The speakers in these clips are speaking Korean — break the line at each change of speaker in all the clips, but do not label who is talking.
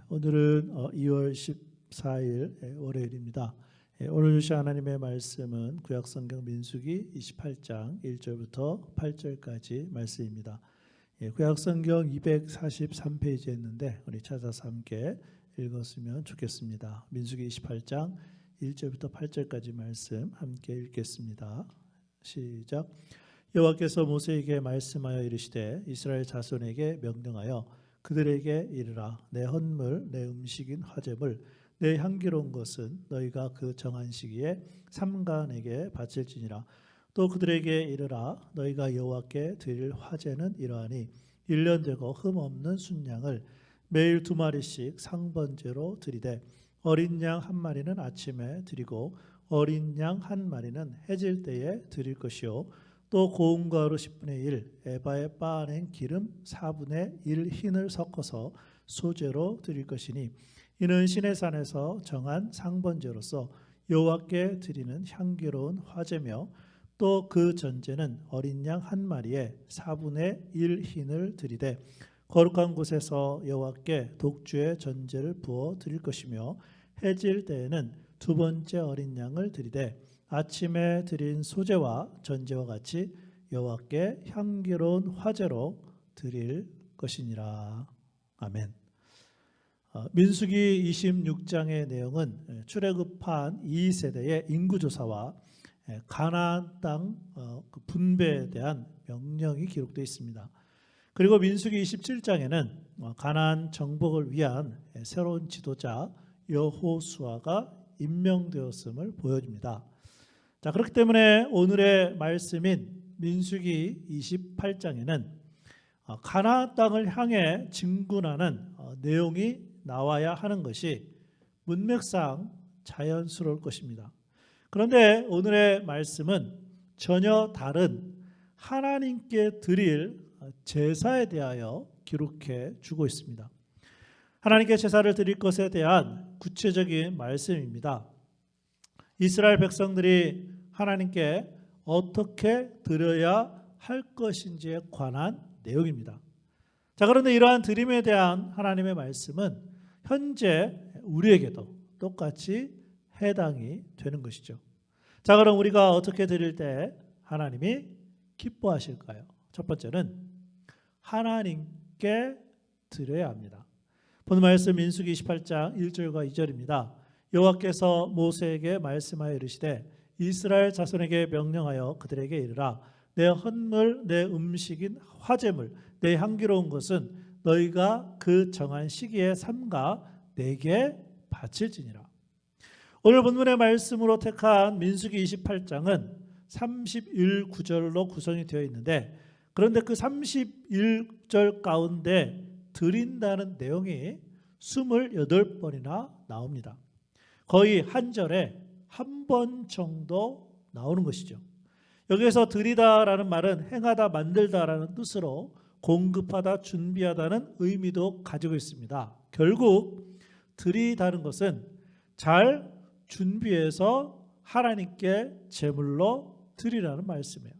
오늘은 2월 14일 월요일입니다. 오늘 주신 하나님의 말씀은 구약성경 민수기 28장 1절부터 8절까지 말씀입니다. 구약성경 243페이지에 있는데 우리 찾아서 함께 읽었으면 좋겠습니다. 민수기 28장 1절부터 8절까지 말씀 함께 읽겠습니다. 시작. 여호와께서 모세에게 말씀하여 이르시되 이스라엘 자손에게 명령하여 그들에게 이르라. 내 헌물 내 음식인 화제물 내 향기로운 것은 너희가 그 정한 시기에 삼간에게 바칠지니라. 또 그들에게 이르라. 너희가 여호와께 드릴 화제는 이러하니 1년 되고 흠 없는 순양을 매일 2마리씩 상번제로 드리되 어린 양 1마리는 아침에 드리고 어린 양 1마리는 해질 때에 드릴 것이요 또 고운 가루 10분의 1 에바에 빻아낸 기름 4분의 1 흰을 섞어서 소제로 드릴 것이니 이는 시내산에서 정한 상번제로서 여호와께 드리는 향기로운 화제며 또 그 전제는 어린 양 1마리에 4분의 1 흰을 드리되 거룩한 곳에서 여호와께 독주의 전제를 부어 드릴 것이며 해질 때에는 2번째 어린 양을 드리되 아침에 드린 소제와 전제와 같이 여호와께 향기로운 화제로 드릴 것이니라. 아멘. 민수기 26장의 내용은 출애굽한 2세대의 인구조사와 가나안 땅 분배에 대한 명령이 기록되어 있습니다. 그리고 민수기 27장에는 가나안 정복을 위한 새로운 지도자 여호수아가 임명되었음을 보여줍니다. 자, 그렇기 때문에 오늘의 말씀인 민수기 28장에는 가나안 땅을 향해 진군하는 내용이 나와야 하는 것이 문맥상 자연스러울 것입니다. 그런데 오늘의 말씀은 전혀 다른 하나님께 드릴 제사에 대하여 기록해 주고 있습니다. 하나님께 제사를 드릴 것에 대한 구체적인 말씀입니다. 이스라엘 백성들이 하나님께 어떻게 드려야 할 것인지에 관한 내용입니다. 자, 그런데 이러한 드림에 대한 하나님의 말씀은 현재 우리에게도 똑같이 해당이 되는 것이죠. 자, 그럼 우리가 어떻게 드릴 때 하나님이 기뻐하실까요? 첫 번째는 하나님께 드려야 합니다. 본 말씀 민수기 28장 1절과 2절입니다. 여호와께서 모세에게 말씀하여 이르시되 이스라엘 자손에게 명령하여 그들에게 이르라. 내 헌물 내 음식인 화제물 내 향기로운 것은 너희가 그 정한 시기에 삼가 내게 바칠지니라. 오늘 본문의 말씀으로 택한 민수기 28장은 31구절로 구성이 되어 있는데 그런데 그 31절 가운데 드린다는 내용이 28번이나 나옵니다. 거의 한 절에 한 번 정도 나오는 것이죠. 여기에서 드리다라는 말은 행하다 만들다라는 뜻으로 공급하다 준비하다는 의미도 가지고 있습니다. 결국 드리다는 것은 잘 준비해서 하나님께 제물로 드리라는 말씀이에요.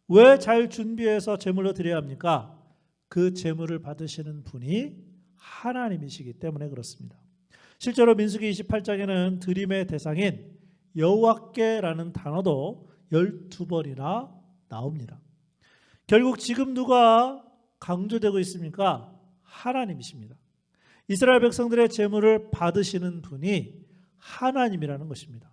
왜 잘 준비해서 제물로 드려야 합니까? 그 제물을 받으시는 분이 하나님이시기 때문에 그렇습니다. 실제로 민수기 28장에는 드림의 대상인 여호와께라는 단어도 12번이나 나옵니다. 결국 지금 누가 강조되고 있습니까? 하나님이십니다. 이스라엘 백성들의 제물을 받으시는 분이 하나님이라는 것입니다.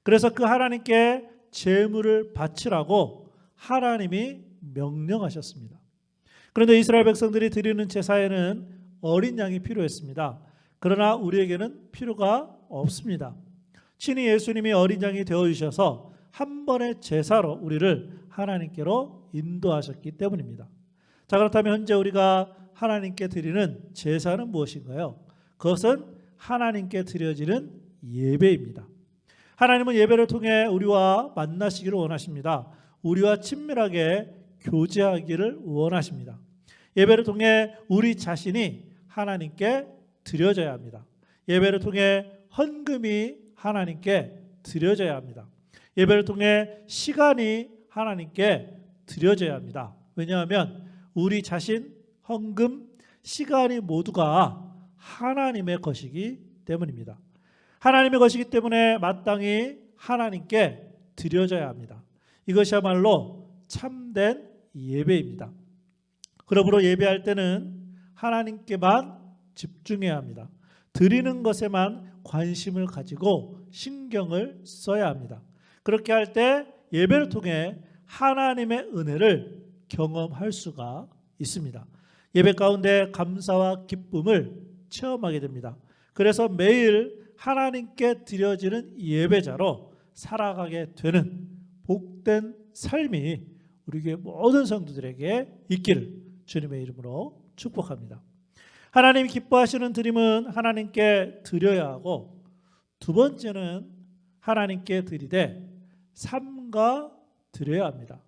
그래서 그 하나님께 제물을 바치라고 하나님이 명령하셨습니다. 그런데 이스라엘 백성들이 드리는 제사에는 어린 양이 필요했습니다. 그러나 우리에게는 필요가 없습니다. 친히 예수님이 어린 양이 되어주셔서 한 번의 제사로 우리를 하나님께로 인도하셨기 때문입니다. 자, 그렇다면 현재 우리가 하나님께 드리는 제사는 무엇인가요? 그것은 하나님께 드려지는 예배입니다. 하나님은 예배를 통해 우리와 만나시기를 원하십니다. 우리와 친밀하게 교제하기를 원하십니다. 예배를 통해 우리 자신이 하나님께 드려져야 합니다. 예배를 통해 헌금이 하나님께 드려져야 합니다. 예배를 통해 시간이 하나님께 드려져야 합니다. 왜냐하면 우리 자신, 헌금, 시간이 모두가 하나님의 것이기 때문입니다. 하나님의 것이기 때문에 마땅히 하나님께 드려져야 합니다. 이것이야말로 참된 예배입니다. 그러므로 예배할 때는 하나님께만 집중해야 합니다. 드리는 것에만 관심을 가지고 신경을 써야 합니다. 그렇게 할 때 예배를 통해 하나님의 은혜를 경험할 수가 있습니다. 예배 가운데 감사와 기쁨을 체험하게 됩니다. 그래서 매일 하나님께 드려지는 예배자로 살아가게 되는 복된 삶이 우리 모든 성도들에게 있기를 주님의 이름으로 축복합니다. 하나님이 기뻐하시는 드림은 하나님께 드려야 하고, 두 번째는 하나님께 드리되 삼가 드려야 합니다.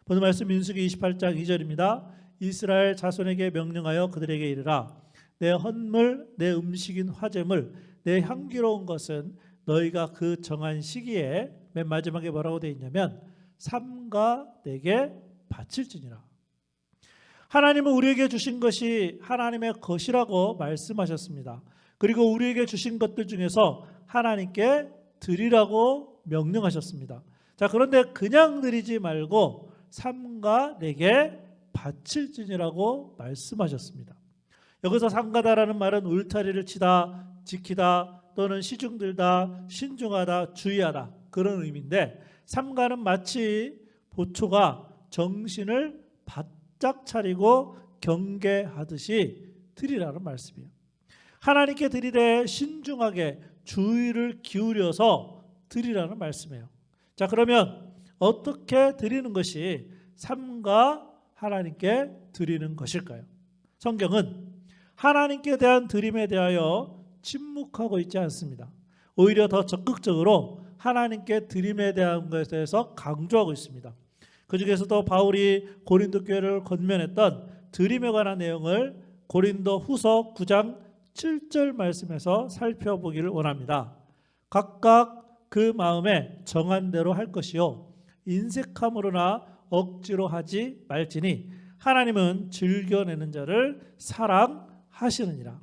오늘 말씀 민수기 28장 2절입니다. 이스라엘 자손에게 명령하여 그들에게 이르라. 내 헌물, 내 음식인 화제물, 내 향기로운 것은 너희가 그 정한 시기에, 맨 마지막에 뭐라고 되어 있냐면 삼가 내게 바칠지니라. 하나님은 우리에게 주신 것이 하나님의 것이라고 말씀하셨습니다. 그리고 우리에게 주신 것들 중에서 하나님께 드리라고 명령하셨습니다. 자, 그런데 그냥 드리지 말고 삼가 내게 바칠지니라고 말씀하셨습니다. 여기서 삼가다라는 말은 울타리를 치다, 지키다, 또는 시중들다, 신중하다, 주의하다, 그런 의미인데, 삼가는 마치 보초가 정신을 바짝 차리고 경계하듯이 드리라는 말씀이에요. 하나님께 드리되 신중하게 주의를 기울여서 드리라는 말씀이에요. 자, 그러면 어떻게 드리는 것이 삼가 하나님께 드리는 것일까요? 성경은 하나님께 대한 드림에 대하여 침묵하고 있지 않습니다. 오히려 더 적극적으로 하나님께 드림에 대한 것에 대해서 강조하고 있습니다. 그 중에서도 바울이 고린도 교회를 권면했던 드림에 관한 내용을 고린도 후서 9장 7절 말씀에서 살펴보기를 원합니다. 각각 그 마음에 정한 대로 할 것이요 인색함으로나 억지로 하지 말지니 하나님은 즐겨내는 자를 사랑하시느니라.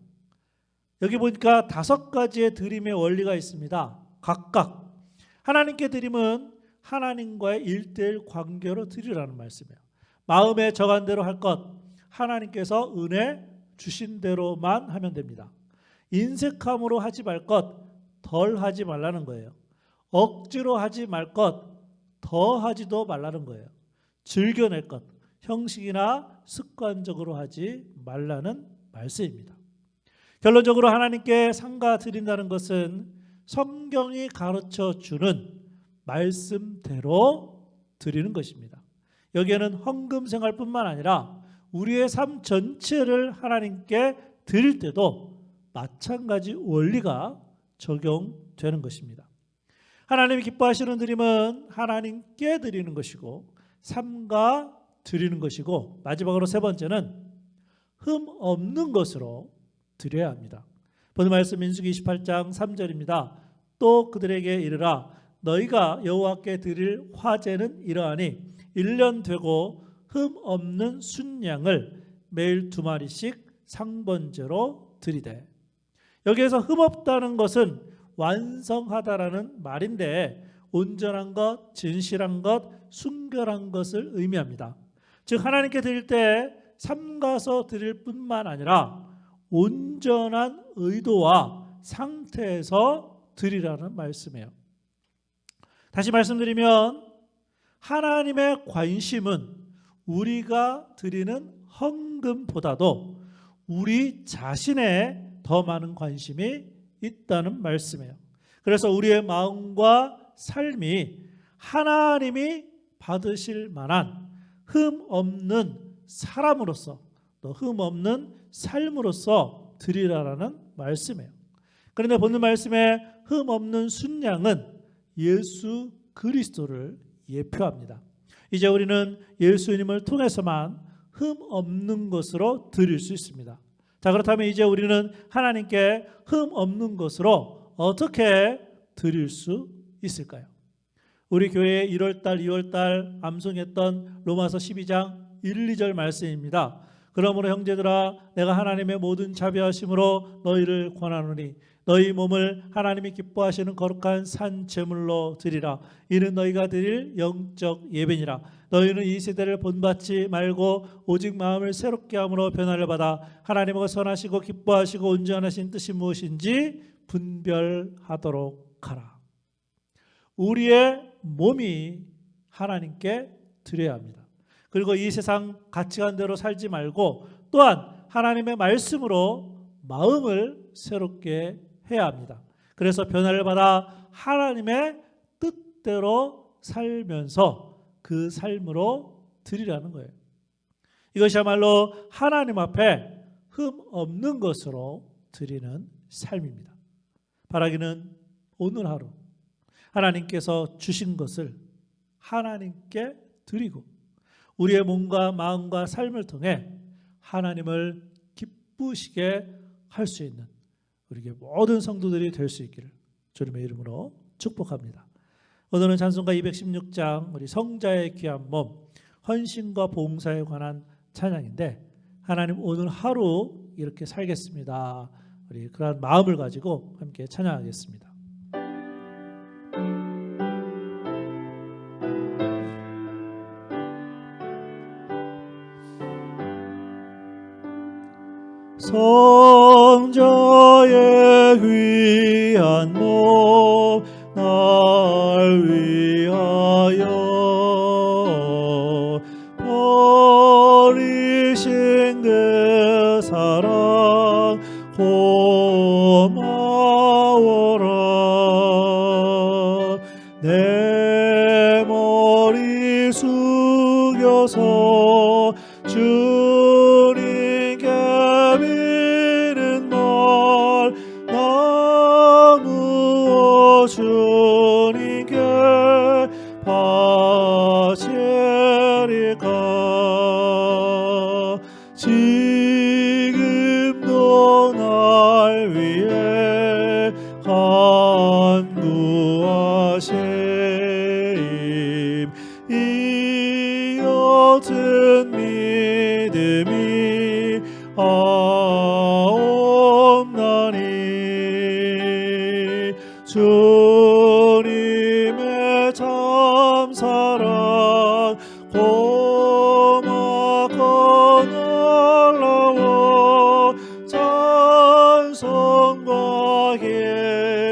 여기 보니까 5가지의 드림의 원리가 있습니다. 각각 하나님께 드림은 하나님과의 1:1 관계로 드리라는 말씀이에요. 마음에 정한 대로 할 것, 하나님께서 은혜 주신 대로만 하면 됩니다. 인색함으로 하지 말 것, 덜 하지 말라는 거예요. 억지로 하지 말 것, 더 하지도 말라는 거예요. 즐겨낼 것, 형식이나 습관적으로 하지 말라는 말씀입니다. 결론적으로 하나님께 삼가 드린다는 것은 성경이 가르쳐 주는 말씀대로 드리는 것입니다. 여기에는 헌금 생활뿐만 아니라 우리의 삶 전체를 하나님께 드릴 때도 마찬가지 원리가 적용되는 것입니다. 하나님이 기뻐하시는 드림은 하나님께 드리는 것이고 삼가 드리는 것이고, 마지막으로 세 번째는 흠 없는 것으로 드려야 합니다. 오늘 말씀 민수기 28장 3절입니다. 또 그들에게 이르라. 너희가 여호와께 드릴 화제는 이러하니 1년 되고 흠 없는 순양을 매일 2마리씩 상번제로 드리되. 여기에서 흠 없다는 것은 완성하다라는 말인데, 온전한 것, 진실한 것, 순결한 것을 의미합니다. 즉 하나님께 드릴 때 삼가서 드릴 뿐만 아니라 온전한 의도와 상태에서 드리라는 말씀이에요. 다시 말씀드리면 하나님의 관심은 우리가 드리는 헌금보다도 우리 자신에 더 많은 관심이 있다는 말씀이에요. 그래서 우리의 마음과 삶이 하나님이 받으실 만한 흠 없는 사람으로서, 또 흠 없는 삶으로서 드리라라는 말씀이에요. 그런데 본문 말씀에 흠 없는 순양은 예수 그리스도를 예표합니다. 이제 우리는 예수님을 통해서만 흠 없는 것으로 드릴 수 있습니다. 자, 그렇다면 이제 우리는 하나님께 흠 없는 것으로 어떻게 드릴 수 있을까요? 우리 교회에 1월달, 2월달 암송했던 로마서 12장 1, 2절 말씀입니다. 그러므로 형제들아, 내가 하나님의 모든 자비하심으로 너희를 권하노니 너희 몸을 하나님이 기뻐하시는 거룩한 산 제물로 드리라. 이는 너희가 드릴 영적 예배니라. 너희는 이 세대를 본받지 말고 오직 마음을 새롭게 함으로 변화를 받아 하나님과 선하시고 기뻐하시고 온전하신 뜻이 무엇인지 분별하도록 하라. 우리의 몸이 하나님께 드려야 합니다. 그리고 이 세상 가치관대로 살지 말고 또한 하나님의 말씀으로 마음을 새롭게 해야 합니다. 그래서 변화를 받아 하나님의 뜻대로 살면서 그 삶으로 드리라는 거예요. 이것이야말로 하나님 앞에 흠 없는 것으로 드리는 삶입니다. 바라기는 오늘 하루 하나님께서 주신 것을 하나님께 드리고 우리의 몸과 마음과 삶을 통해 하나님을 기쁘시게 할 수 있는 우리에게 모든 성도들이 될 수 있기를 주님의 이름으로 축복합니다. 오늘은 찬송가 216장 우리 성자의 귀한 몸 헌신과 봉사에 관한 찬양인데, 하나님 오늘 하루 이렇게 살겠습니다. 우리 그러한 마음을 가지고 함께 찬양하겠습니다. 성자의 귀한 몸 날 위하여 버리신 그 사랑 고마워라. 내 머리 숙여서 주님께 비는 말 나누어 주님께 바치리까. 지금도 날 위해 간구하심 이 같은 믿음이 없나니. 주님의 참사랑 고맙고 놀라워 찬송과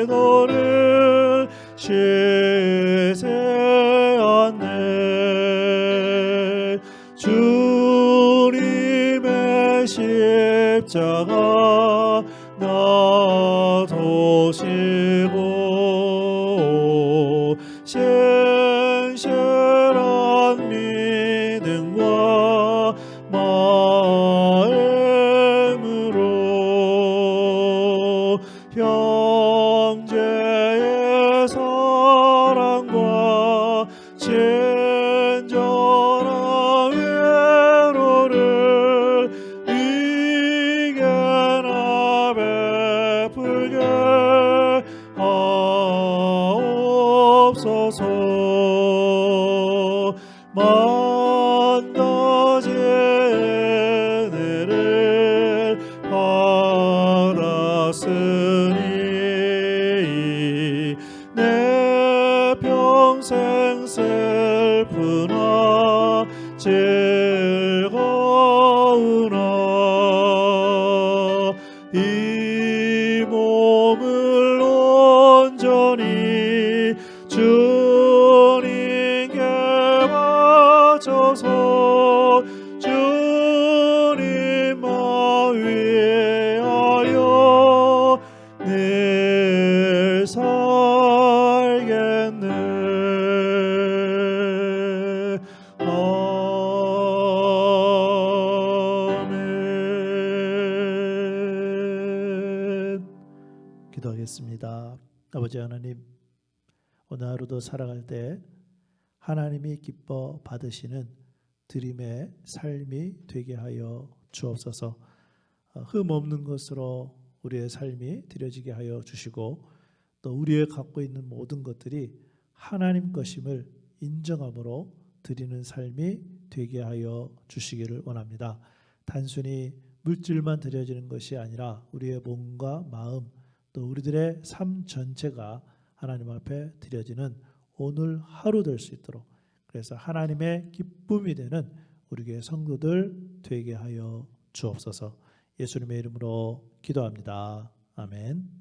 기도를 쉬지 않네. 주님의 십자가 나 도시고 신실한 믿음과 마음으로 형제의 사랑과 친절한 위로를 이게나 베풀게 하옵소서. 만 가지 은혜를 받았으니 내 평생 슬프나 즐거우나 이 몸을 온전히 주님께 바쳐서 주님만 위하여 늘 살겠네. 아멘. 기도하겠습니다. 아버지 하나님, 오늘 하루도 살아갈 때 하나님이 기뻐 받으시는 드림의 삶이 되게 하여 주옵소서. 흠 없는 것으로 우리의 삶이 드려지게 하여 주시고 또 우리의 갖고 있는 모든 것들이 하나님 것임을 인정함으로 드리는 삶이 되게 하여 주시기를 원합니다. 단순히 물질만 드려지는 것이 아니라 우리의 몸과 마음 또 우리들의 삶 전체가 하나님 앞에 드려지는 오늘 하루 될 수 있도록, 그래서 하나님의 기쁨이 되는 우리 교회 성도들 되게 하여 주옵소서. 예수님의 이름으로 기도합니다. 아멘.